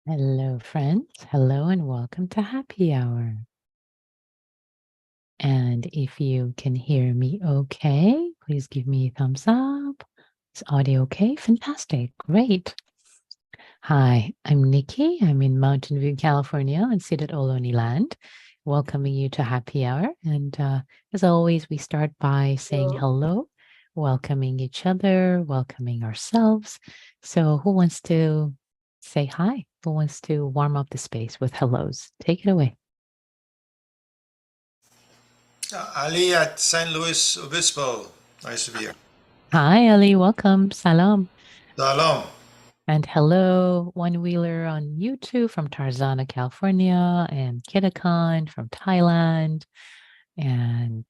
Hello, friends. Hello, and welcome to Happy Hour. And if you can hear me okay, please give me a thumbs up. Is audio okay? Fantastic. Great. Hi, I'm Nikki. I'm in Mountain View, California, on Cedar Ohlone land, welcoming you to Happy Hour. And as always, we start by saying hello, welcoming each other, welcoming ourselves. So who wants to say hi? Who wants to warm up the space with hellos? Take it away. Ali at San Luis Obispo. Nice to be here. Hi, Ali. Welcome. Salam. Salam. And hello, One Wheeler on YouTube from Tarzana, California, and Kitakan from Thailand. And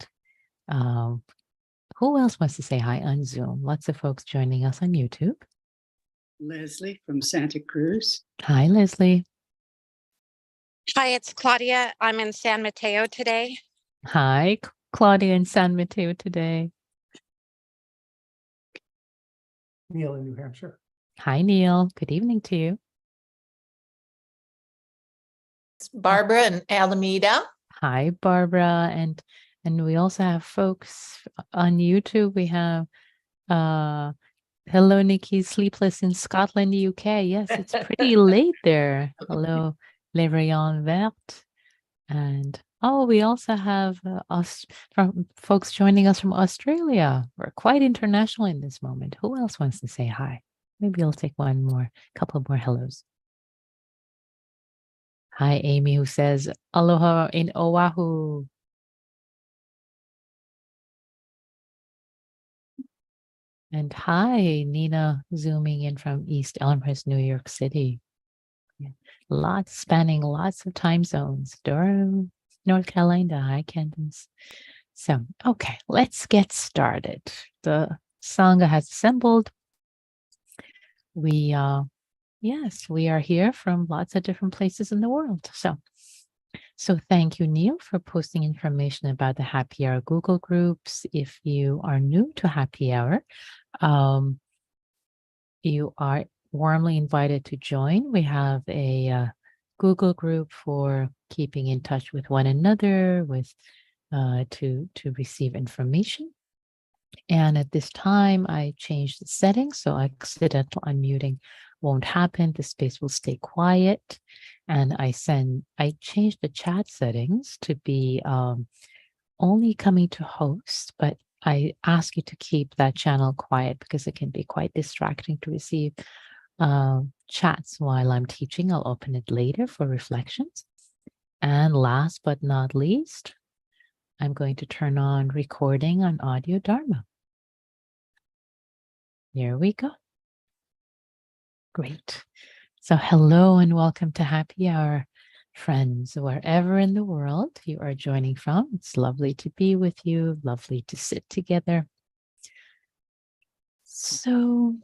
who else wants to say hi on Zoom? Lots of folks joining us on YouTube. Leslie from Santa Cruz. Hi, Leslie. Hi, it's Claudia. I'm in San Mateo today. Hi, Claudia in San Mateo today. Neil in New Hampshire. Hi, Neil. Good evening to you. It's Barbara in Alameda. Hi, Barbara. And we also have folks on YouTube. We have hello, Nikki, sleepless in Scotland, UK. Yes, it's pretty late there. Hello, Le Rayon Vert. And we also have from folks joining us from Australia. We're quite international in this moment. Who else wants to say hi? Maybe I'll take couple more hellos. Hi, Amy, who says aloha in Oahu. And hi, Nina, zooming in from East Elmhurst, New York City. Yeah. Spanning lots of time zones. Durham, North Carolina. Hi, Candace. So, okay, let's get started. The Sangha has assembled. We are here from lots of different places in the world. So thank you, Neil, for posting information about the Happy Hour Google groups. If you are new to Happy Hour, you are warmly invited to join. We have a Google group for keeping in touch with one another, to receive information. And at this time, I changed the settings, so accidental unmuting won't happen. The space will stay quiet. And I changed the chat settings to be only coming to host, but I ask you to keep that channel quiet because it can be quite distracting to receive chats while I'm teaching. I'll open it later for reflections. And last but not least, I'm going to turn on recording on audio Dharma. Here we go. Great. So hello and welcome to Happy Hour, friends, wherever in the world you are joining from. It's lovely to be with you, lovely to sit together. So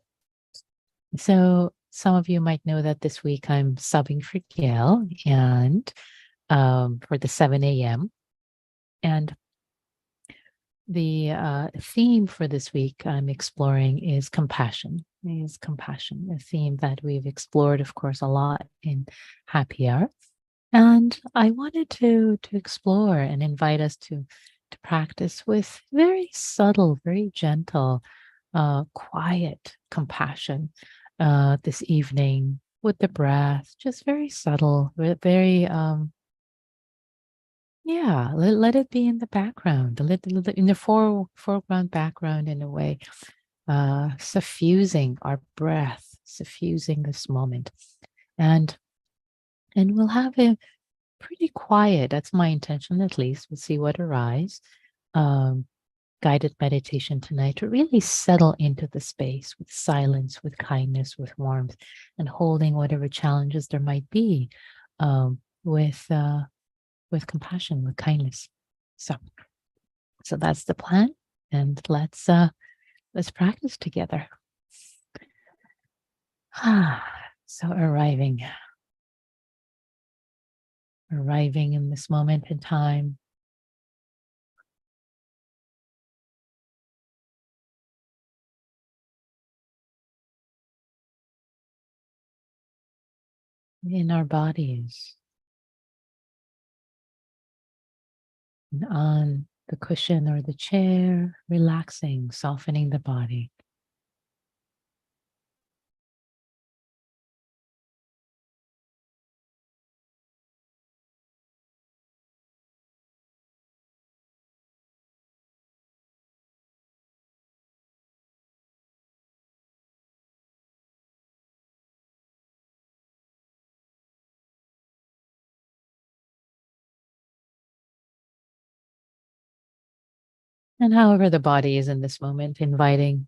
some of you might know that this week I'm subbing for Gail and for the 7 a.m. And the theme for this week I'm exploring is compassion. A theme that we've explored, of course, a lot in Happy Hour. And I wanted to explore and invite us to practice with very subtle, very gentle, quiet compassion this evening with the breath, just very subtle, very let it be in the background, in the foreground background in a way, suffusing our breath, suffusing this moment. And we'll have a pretty quiet, that's my intention at least, we'll see what arises, guided meditation tonight to really settle into the space with silence, with kindness, with warmth, and holding whatever challenges there might be with compassion, with kindness. So that's the plan, and let's practice together. So arriving in this moment in time. in our bodies and on the cushion or the chair, relaxing, softening the body. And however the body is in this moment, inviting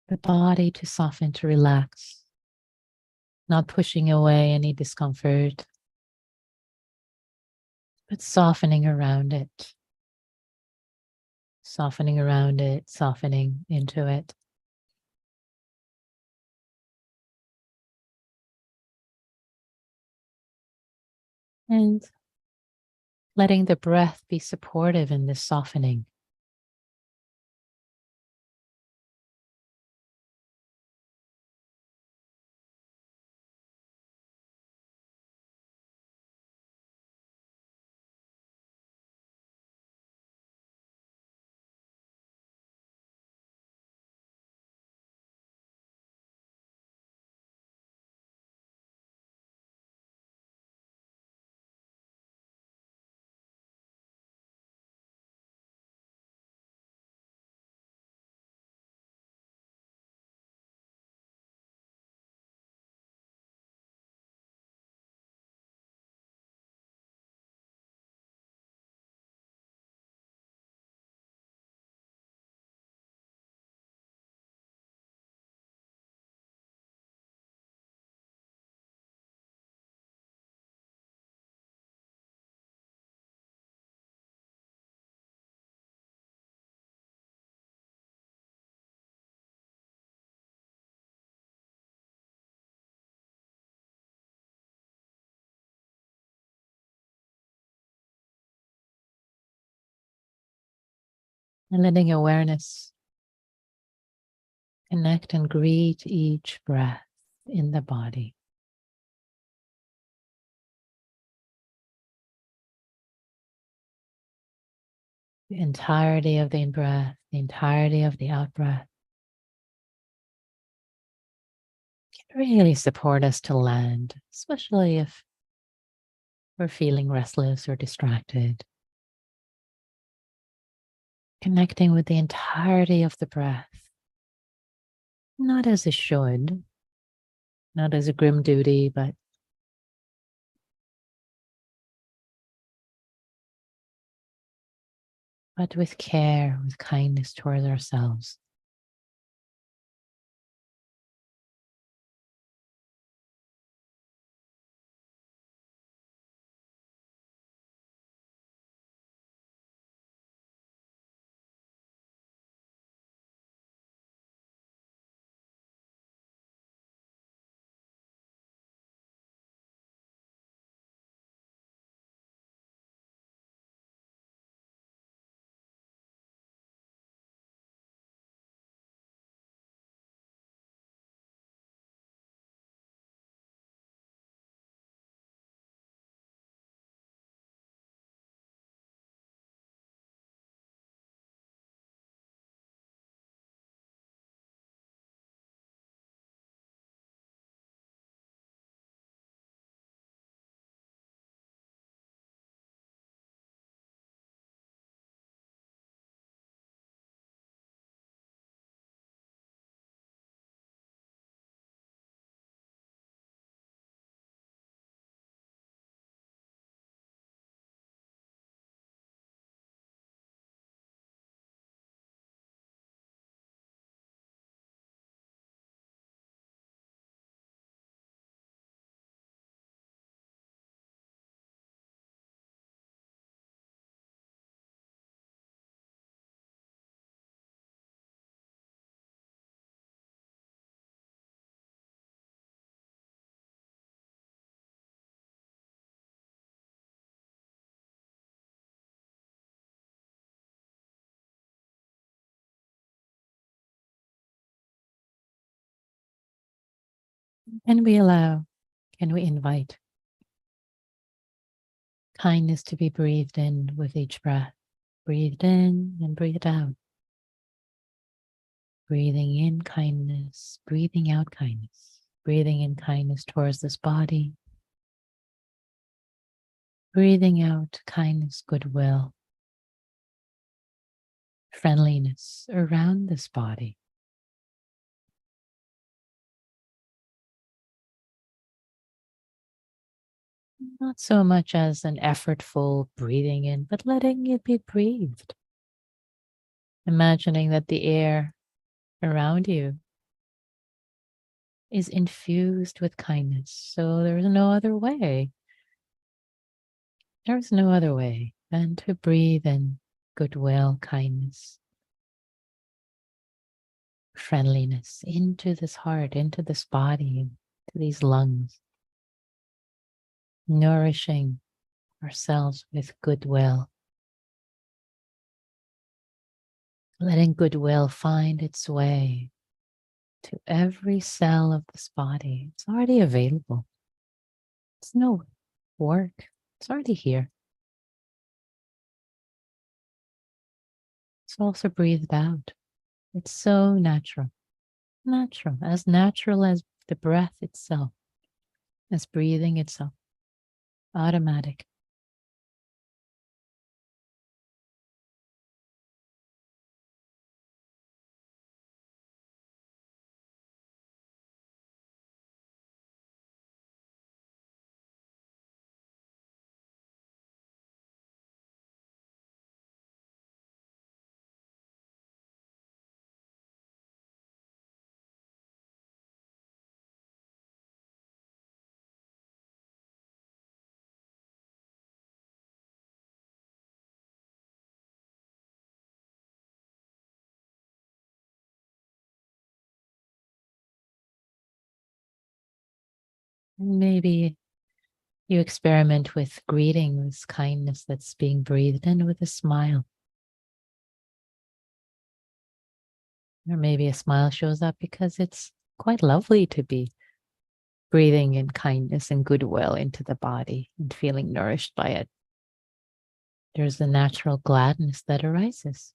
the body to soften, to relax, not pushing away any discomfort, but softening around it, softening around it, softening into it. And letting the breath be supportive in this softening. And letting awareness connect and greet each breath in the body. The entirety of the in-breath, the entirety of the out-breath can really support us to land, especially if we're feeling restless or distracted. Connecting with the entirety of the breath, not as a should, not as a grim duty, but with care, with kindness towards ourselves. Can we invite kindness to be breathed in with each breath? Breathed in and breathed out. Breathing in kindness, breathing out kindness. Breathing in kindness towards this body. Breathing out kindness, goodwill, friendliness around this body. Not so much as an effortful breathing in, but letting it be breathed. Imagining that the air around you is infused with kindness. So there's no other way. There's no other way than to breathe in goodwill, kindness, friendliness into this heart, into this body, to these lungs. Nourishing ourselves with goodwill. Letting goodwill find its way to every cell of this body. It's already available. It's no work. It's already here. It's also breathed out. It's so natural. Natural as the breath itself, as breathing itself. Automatic. Maybe you experiment with greeting this kindness that's being breathed in with a smile. Or maybe a smile shows up because it's quite lovely to be breathing in kindness and goodwill into the body and feeling nourished by it. There's a natural gladness that arises.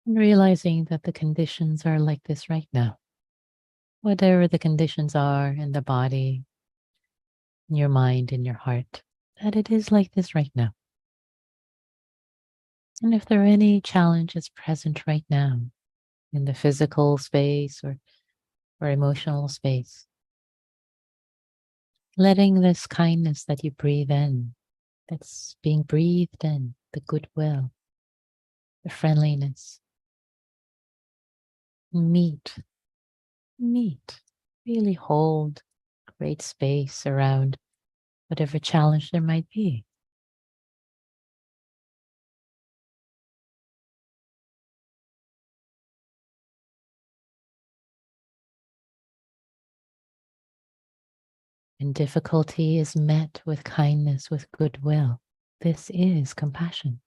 And realizing that the conditions are like this right now. Whatever the conditions are in the body, in your mind, in your heart, that it is like this right now. And if there are any challenges present right now in the physical space or emotional space, letting this kindness that you breathe in, that's being breathed in, the goodwill, the friendliness, meet, really hold great space around whatever challenge there might be. and difficulty is met with kindness, with goodwill. This is compassion.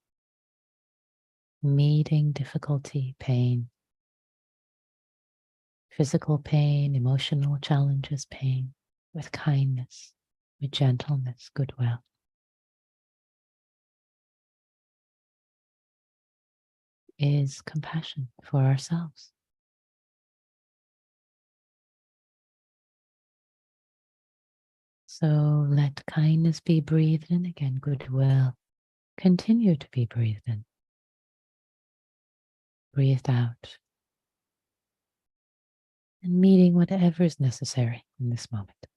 Meeting difficulty, pain, physical pain, emotional challenges, pain, with kindness, with gentleness, goodwill. Is compassion for ourselves. So let kindness be breathed in again, goodwill. Continue to be breathed in. Breathed out. And meeting whatever is necessary in this moment.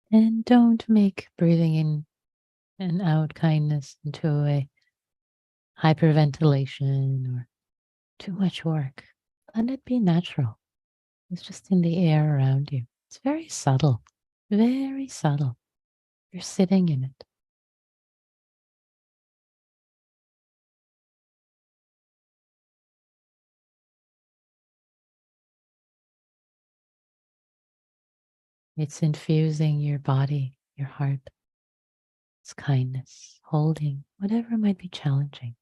And don't make breathing in and out kindness into a hyperventilation or too much work. Let it be natural. It's just in the air around you. It's very subtle, very subtle. You're sitting in it. It's infusing your body, your heart. It's kindness, holding whatever might be challenging.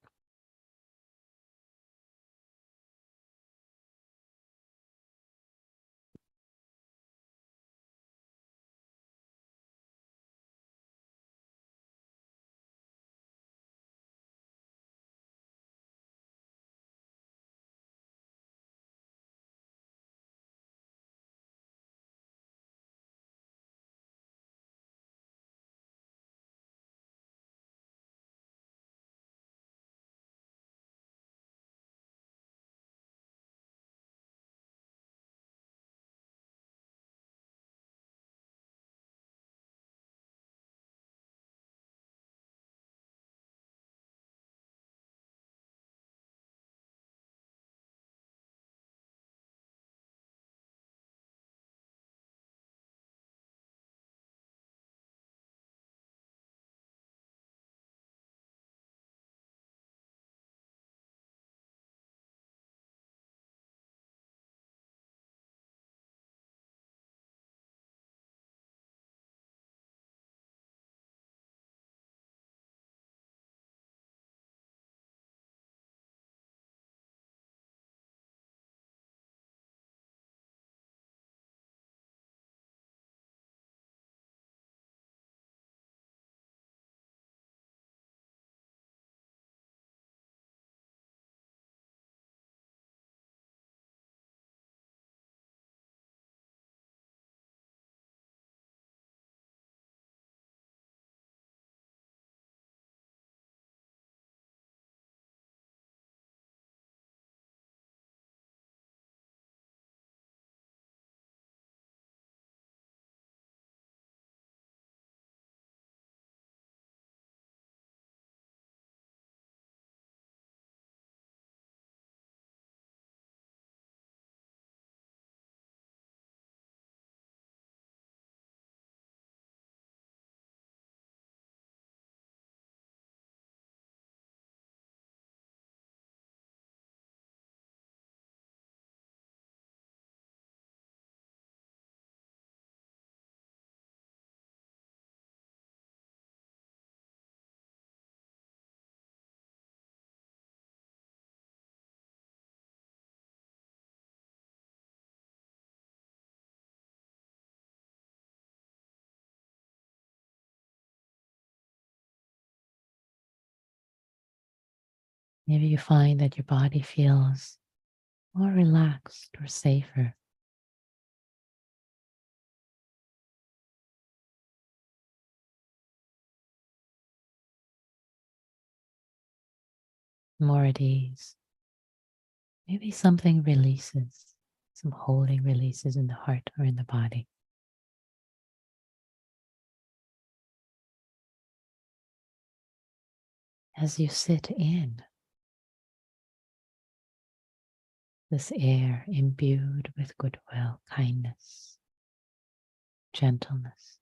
Maybe you find that your body feels more relaxed or safer. More at ease. Maybe something releases, some holding releases in the heart or in the body. As you sit in this air imbued with goodwill, kindness, gentleness,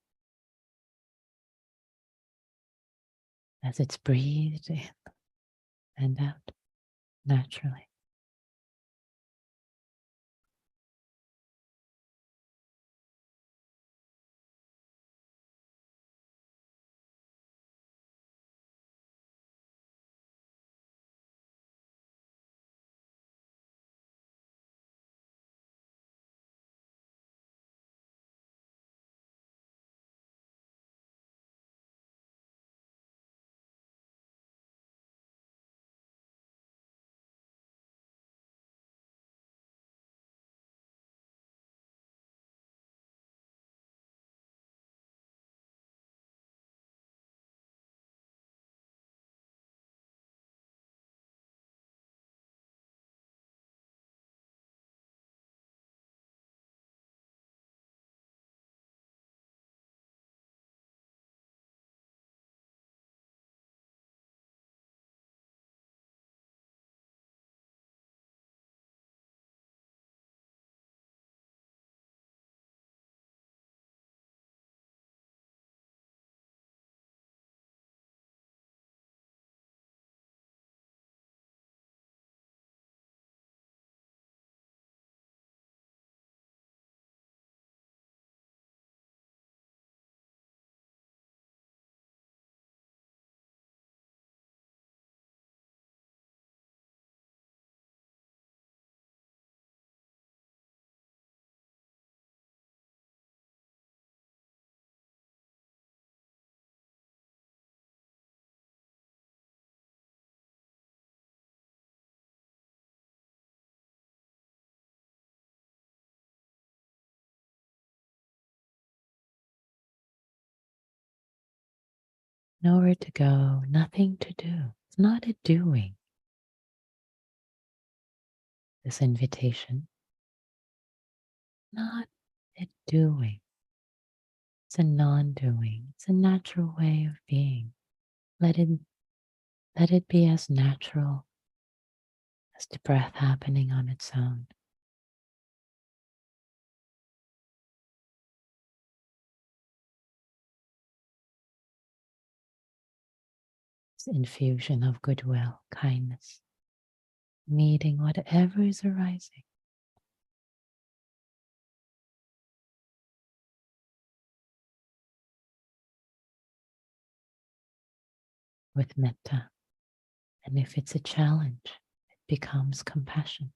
as it's breathed in and out naturally. Nowhere to go, nothing to do. It's not a doing, this invitation. Not a doing. It's a non-doing. It's a natural way of being. Let it be as natural as the breath happening on its own. This infusion of goodwill, kindness, meeting whatever is arising with metta. And if it's a challenge, it becomes compassion.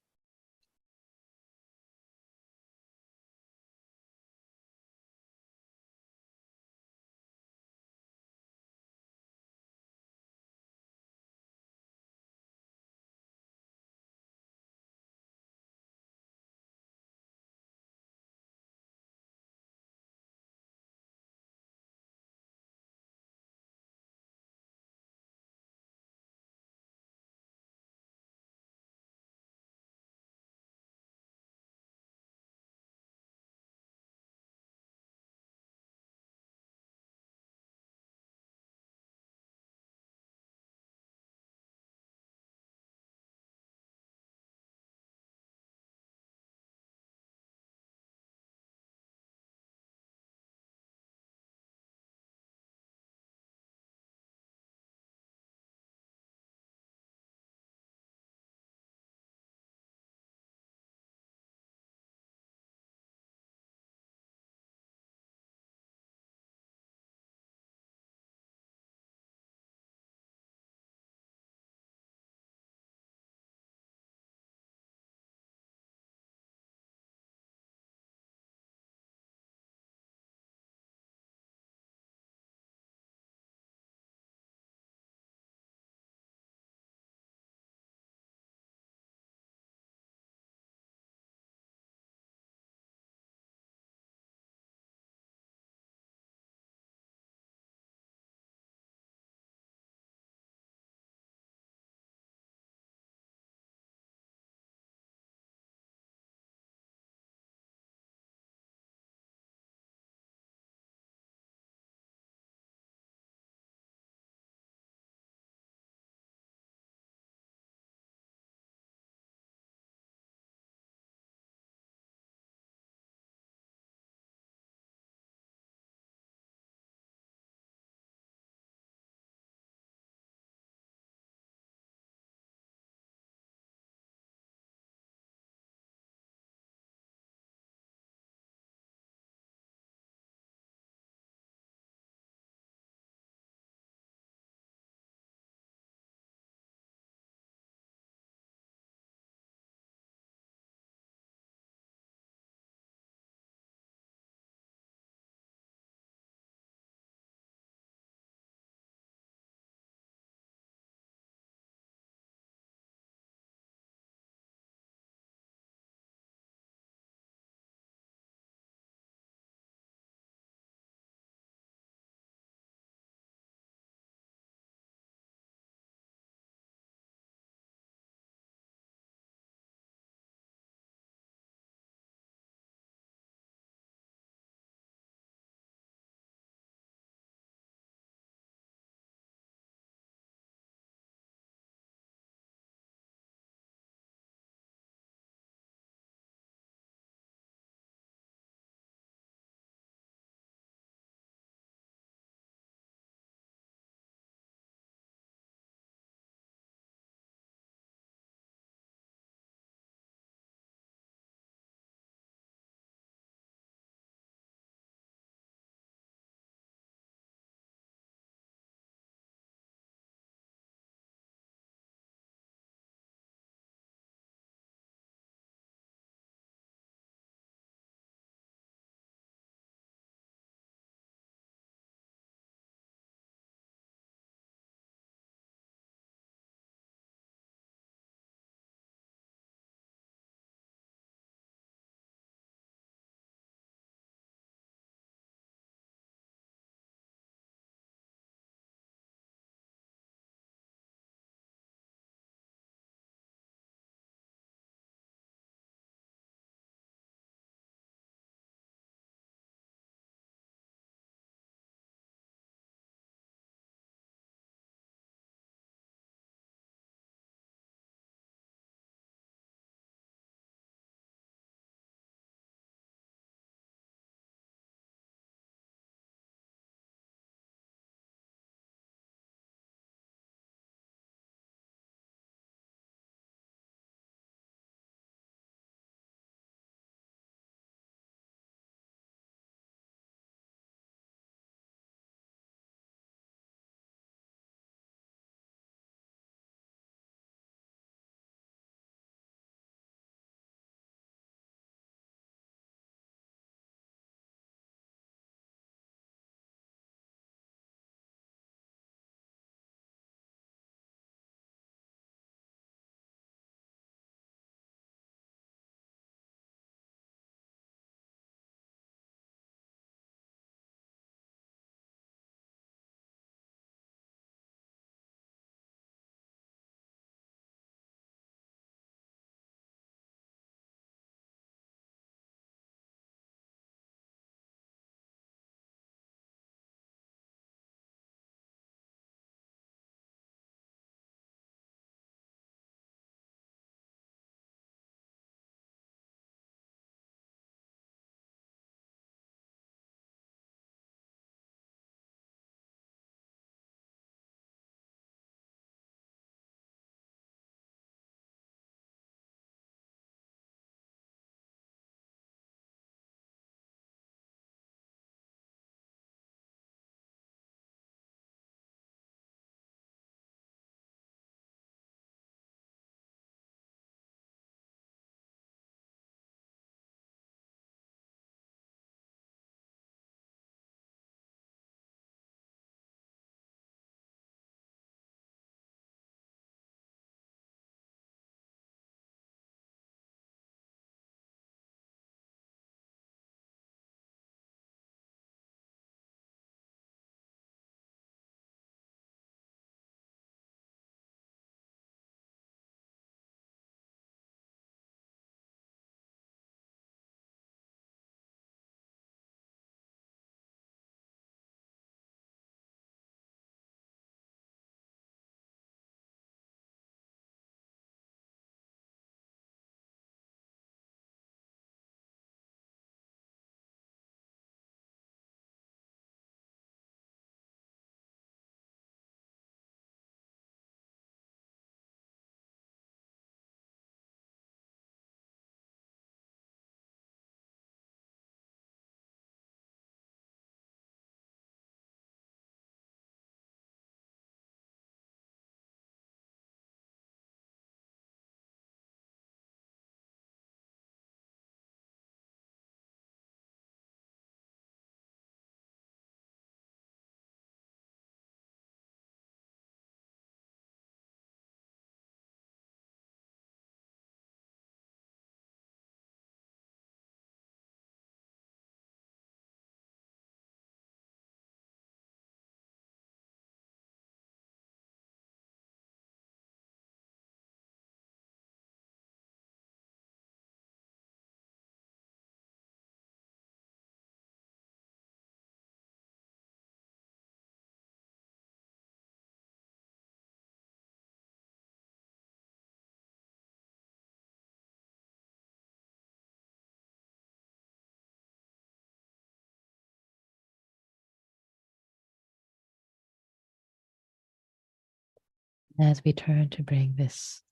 As we turn to bring this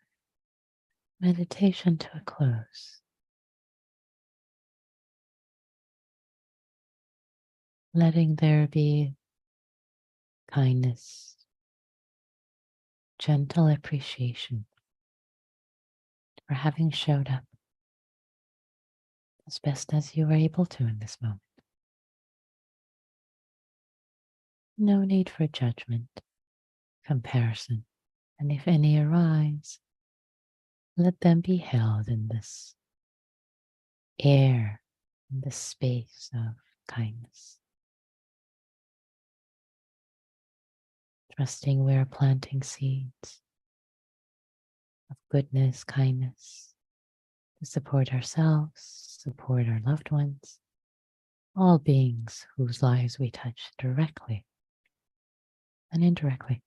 meditation to a close, letting there be kindness, gentle appreciation for having showed up as best as you were able to in this moment. No need for judgment, comparison, and if any arise, let them be held in this air, in this space of kindness. Trusting we're planting seeds of goodness, kindness, to support ourselves, support our loved ones, all beings whose lives we touch directly and indirectly.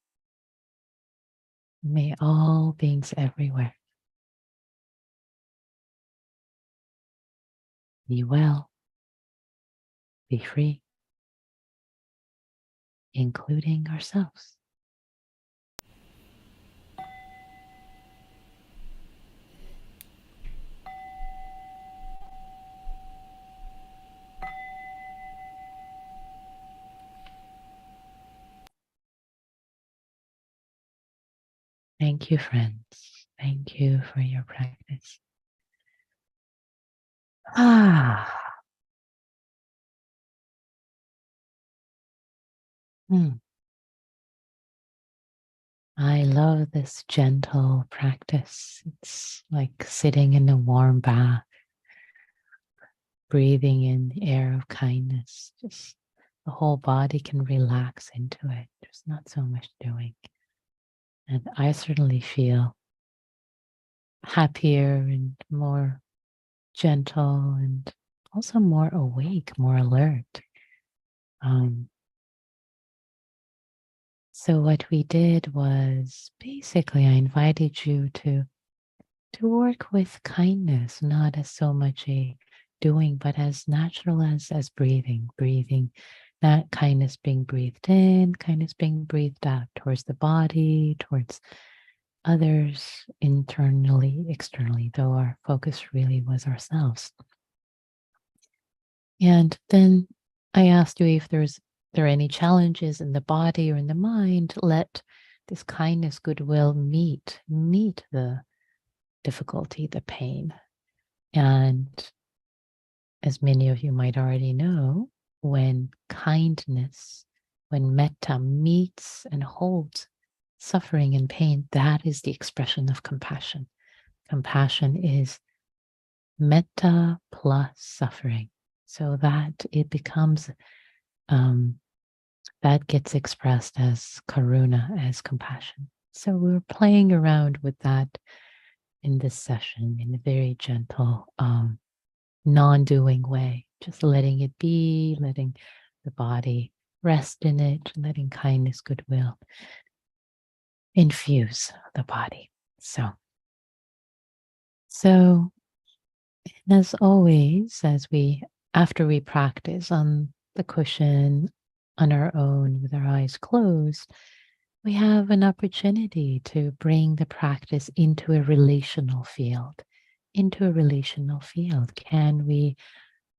May all beings everywhere be well, be free, including ourselves. Thank you, friends. Thank you for your practice. I love this gentle practice. It's like sitting in a warm bath, breathing in the air of kindness. Just the whole body can relax into it. There's not so much doing. And I certainly feel happier and more gentle and also more awake, more alert. So what we did was basically I invited you to work with kindness, not as so much a doing, but as natural as breathing. Breathing, that kindness being breathed in, kindness being breathed out towards the body, towards others, internally, externally, though our focus really was ourselves. And then I asked you if there are any challenges in the body or in the mind. Let this kindness, goodwill meet the difficulty, the pain. And as many of you might already know, when kindness, when metta meets and holds suffering and pain, that is the expression of compassion. Compassion is metta plus suffering, so that it becomes, that gets expressed as karuna, as compassion. So we're playing around with that in this session in a very gentle, non-doing way, just letting it be, letting the body rest in it, letting kindness, goodwill infuse the body. So as always, after we practice on the cushion on our own with our eyes closed, we have an opportunity to bring the practice into a relational field. Can we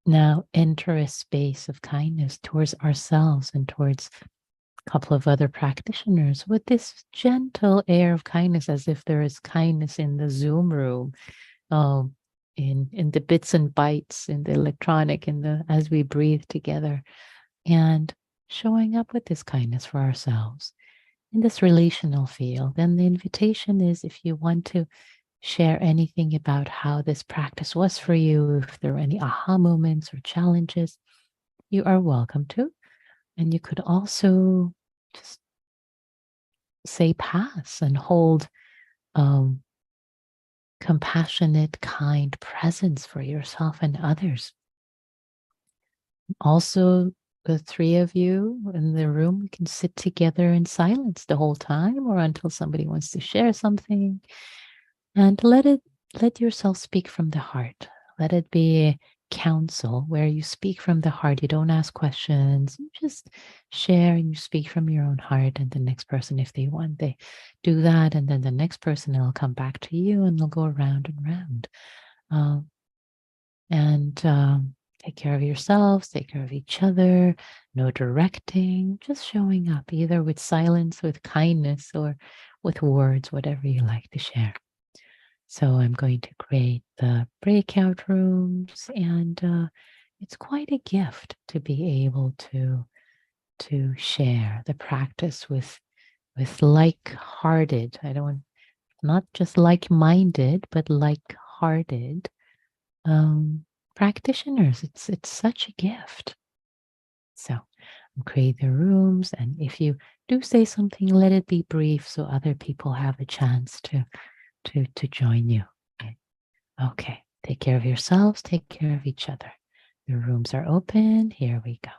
now enter a space of kindness towards ourselves and towards a couple of other practitioners with this gentle air of kindness, as if there is kindness in the Zoom room, in the bits and bytes, in the electronic, as we breathe together, and showing up with this kindness for ourselves in this relational field. And the invitation is, if you want to share anything about how this practice was for you, if there are any aha moments or challenges, you are welcome to. And you could also just say pass and hold compassionate, kind presence for yourself and others. Also, the three of you in the room can sit together in silence the whole time, or until somebody wants to share something, and let yourself speak from the heart. Let it be counsel where you speak from the heart. You don't ask questions. You just share and you speak from your own heart. And the next person, if they want, they do that. And then the next person will come back to you and they'll go around and round. Take care of yourselves, take care of each other. No directing, just showing up either with silence, with kindness, or with words, whatever you like to share. So I'm going to create the breakout rooms, and it's quite a gift to be able to share the practice with like-hearted. I don't want not just like-minded, but like-hearted practitioners. It's such a gift. So create the rooms, and if you do say something, let it be brief so other people have a chance to join you. Okay. Take care of yourselves, take care of each other. The rooms are open. Here we go.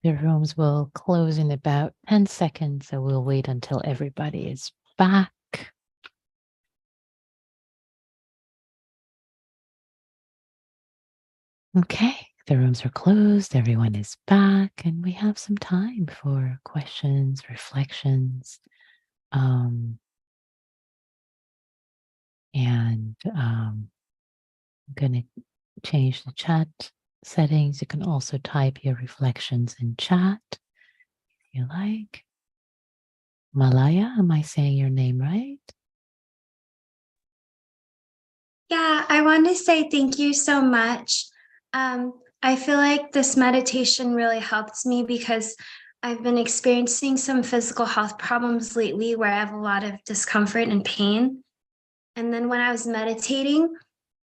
The rooms will close in about 10 seconds, so we'll wait until everybody is back. Okay, the rooms are closed, everyone is back, and we have some time for questions, reflections, I'm going to change the chat settings. You can also type your reflections in chat if you like. Malaya, am I saying your name right? Yeah, I want to say thank you so much. I feel like this meditation really helped me because I've been experiencing some physical health problems lately where I have a lot of discomfort and pain. And then when I was meditating,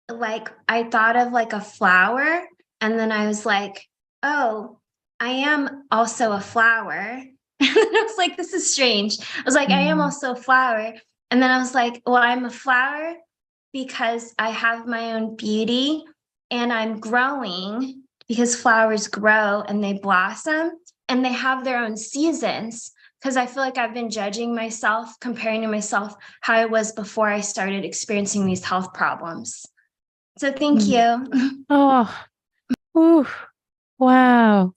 like I thought of like a flower, and then I was like, oh, I am also a flower. And then I was like, this is strange. I was like, I am also a flower. And then I was like, well, I'm a flower because I have my own beauty and I'm growing because flowers grow and they blossom and they have their own seasons. Because I feel like I've been judging myself, comparing to myself how I was before I started experiencing these health problems. So thank you. Oh, oof, wow.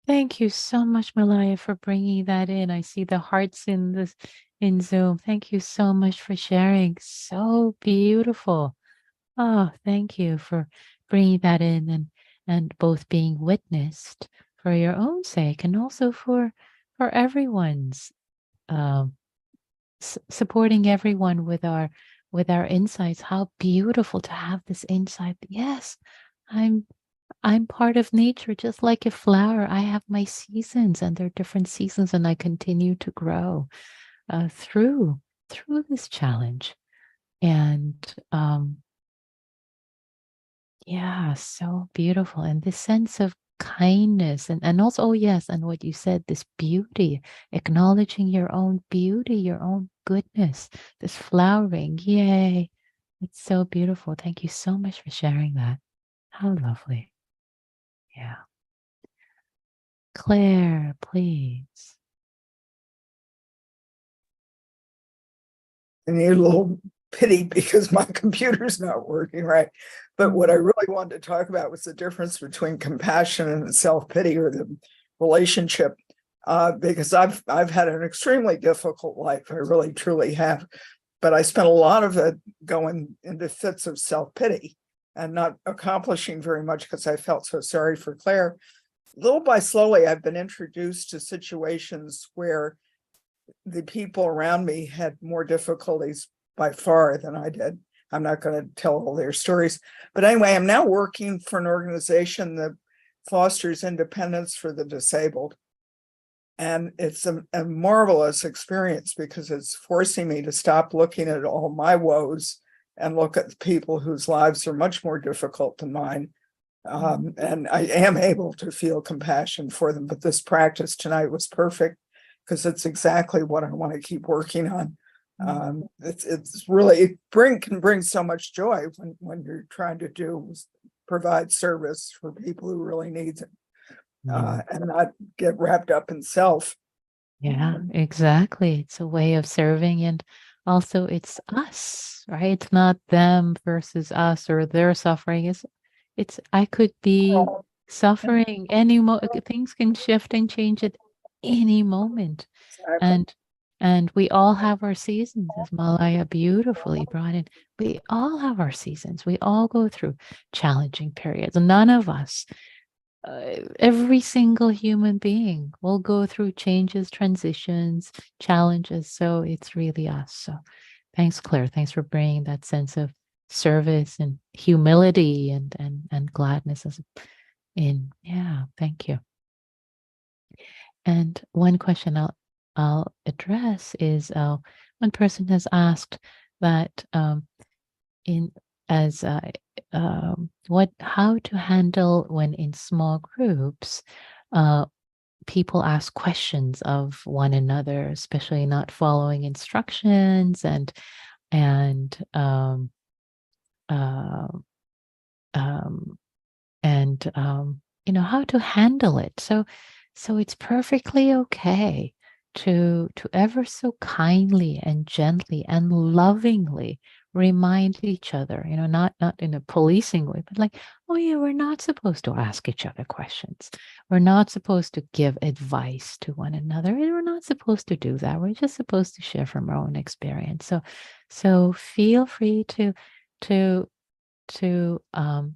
Thank you so much, Malaya, for bringing that in. I see the hearts in Zoom. Thank you so much for sharing. So beautiful. Oh, thank you for bringing that in and both being witnessed for your own sake and also for everyone's supporting everyone with our insights. How beautiful to have this insight. Yes, I'm part of nature, just like a flower. I have my seasons, and there are different seasons, and I continue to grow through this challenge. And yeah, so beautiful. And this sense of kindness and also, oh yes, and what you said, this beauty, acknowledging your own beauty, your own goodness, this flowering. Yay. It's so beautiful. Thank you so much for sharing that. How lovely. Yeah. Claire, please. I need a little pity because my computer's not working right. But what I really wanted to talk about was the difference between compassion and self-pity, or the relationship, because I've had an extremely difficult life. I really, truly have. But I spent a lot of it going into fits of self-pity and not accomplishing very much because I felt so sorry for Claire. Little by slowly, I've been introduced to situations where the people around me had more difficulties by far than I did. I'm not going to tell all their stories. But anyway, I'm now working for an organization that fosters independence for the disabled. And it's a marvelous experience because it's forcing me to stop looking at all my woes and look at the people whose lives are much more difficult than mine. And I am able to feel compassion for them. But this practice tonight was perfect because it's exactly what I want to keep working on. It's really, can bring so much joy when you're trying to provide service for people who really need it, and not get wrapped up in self. Yeah, exactly. It's a way of serving, and also it's us, right? It's not them versus us or their suffering. It's I could be suffering things can shift and change at any moment. And we all have our seasons, as Malaya beautifully brought in. We all have our seasons. We all go through challenging periods. None of us, every single human being will go through changes, transitions, challenges. So it's really us. So thanks, Claire. Thanks for bringing that sense of service and humility and gladness in. Yeah, thank you. And one question I'll address is one person has asked that in as how to handle when in small groups people ask questions of one another, especially not following instructions and um, um, and how to handle it. So it's perfectly okay to ever so kindly and gently and lovingly remind each other, not in a policing way, but like, oh yeah, we're not supposed to ask each other questions. We're not supposed to give advice to one another. We're not supposed to do that. We're just supposed to share from our own experience. So feel free to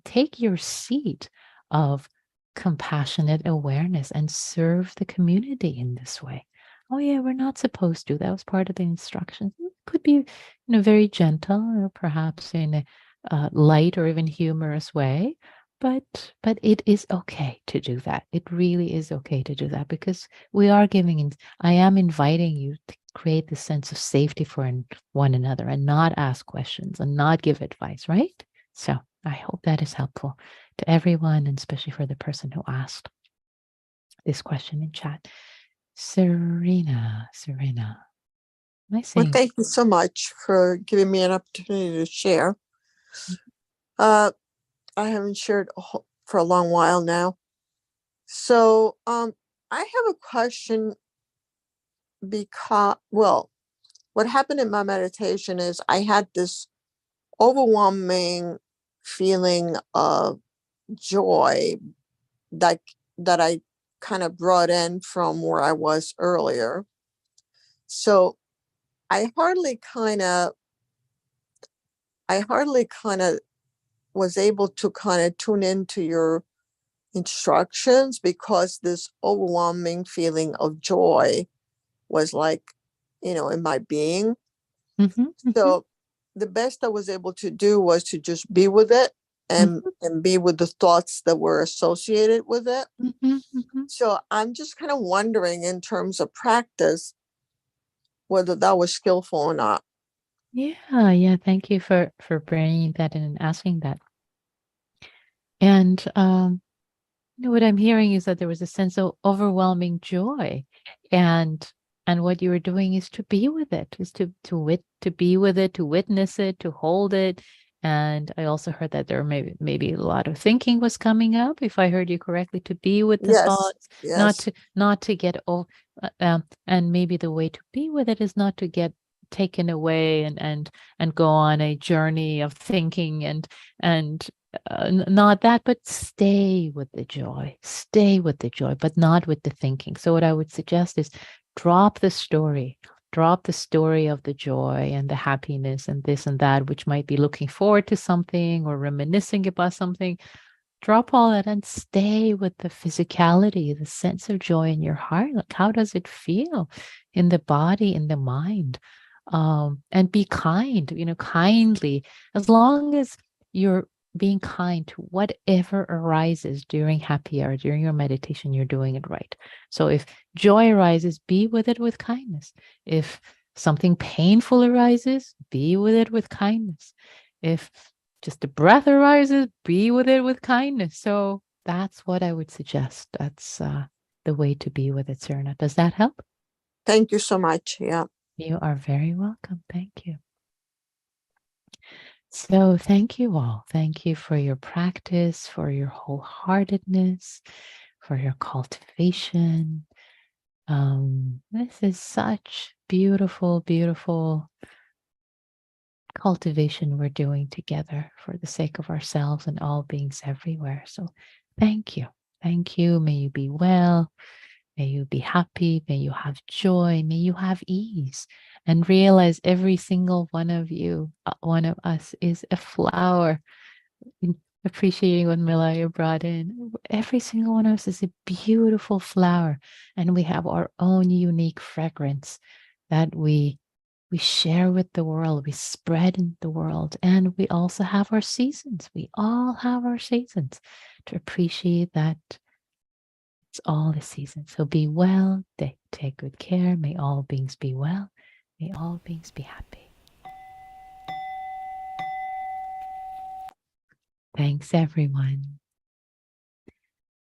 take your seat of compassionate awareness and serve the community in this way. Oh yeah, we're not supposed to. That was part of the instructions. It could be, very gentle, or perhaps in a light or even humorous way. But it is okay to do that. It really is okay to do that, because we are I am inviting you to create the sense of safety for one another and not ask questions and not give advice, right? So I hope that is helpful to everyone, and especially for the person who asked this question in chat. Serena. Am I Well, saying? thank you so much for giving me an opportunity to share. I haven't shared for a long while now. So I have a question, because, well, what happened in my meditation is I had this overwhelming feeling of joy that I kind of brought in from where I was earlier. So I hardly kind of was able to kind of tune into your instructions, because this overwhelming feeling of joy was like, in my being. So the best I was able to do was to just be with it, and be with the thoughts that were associated with it. So I'm just kind of wondering, in terms of practice, whether that was skillful or not. Yeah. Thank you for bringing that in and asking that. And what I'm hearing is that there was a sense of overwhelming joy, and what you were doing is to be with it, is to be with it, to witness it, to hold it. And I also heard that there maybe a lot of thinking was coming up, if I heard you correctly, to be with the Yes, thoughts, yes. not to get and maybe the way to be with it is not to get taken away and go on a journey of thinking and not that, but stay with the joy, but not with the thinking. So what I would suggest is drop the story of the joy and the happiness and this and that, which might be looking forward to something or reminiscing about something. Drop all that and stay with the physicality, the sense of joy in your heart. Like, how does it feel in the body, in the mind? And be kind, kindly, as long as you're being kind to whatever arises during happy hour, during your meditation, you're doing it right. So if joy arises, be with it with kindness. If something painful arises, be with it with kindness. If just a breath arises, be with it with kindness. So that's what I would suggest. That's the way to be with it, Serena. Does that help? Thank you so much. Yeah. You are very welcome. Thank you. So thank you all. Thank you for your practice, for your wholeheartedness, for your cultivation. This is such beautiful, beautiful cultivation we're doing together for the sake of ourselves and all beings everywhere. So thank you. Thank you. May you be well. May you be happy. May you have joy. May you have ease. And realize every single one of you, one of us, is a flower. Appreciating what Milaya brought in. Every single one of us is a beautiful flower. And we have our own unique fragrance that we share with the world, we spread in the world, and we also have our seasons. We all have our seasons, to appreciate that it's all the seasons. So be well, take good care. May all beings be well. May all beings be happy. Thanks, everyone.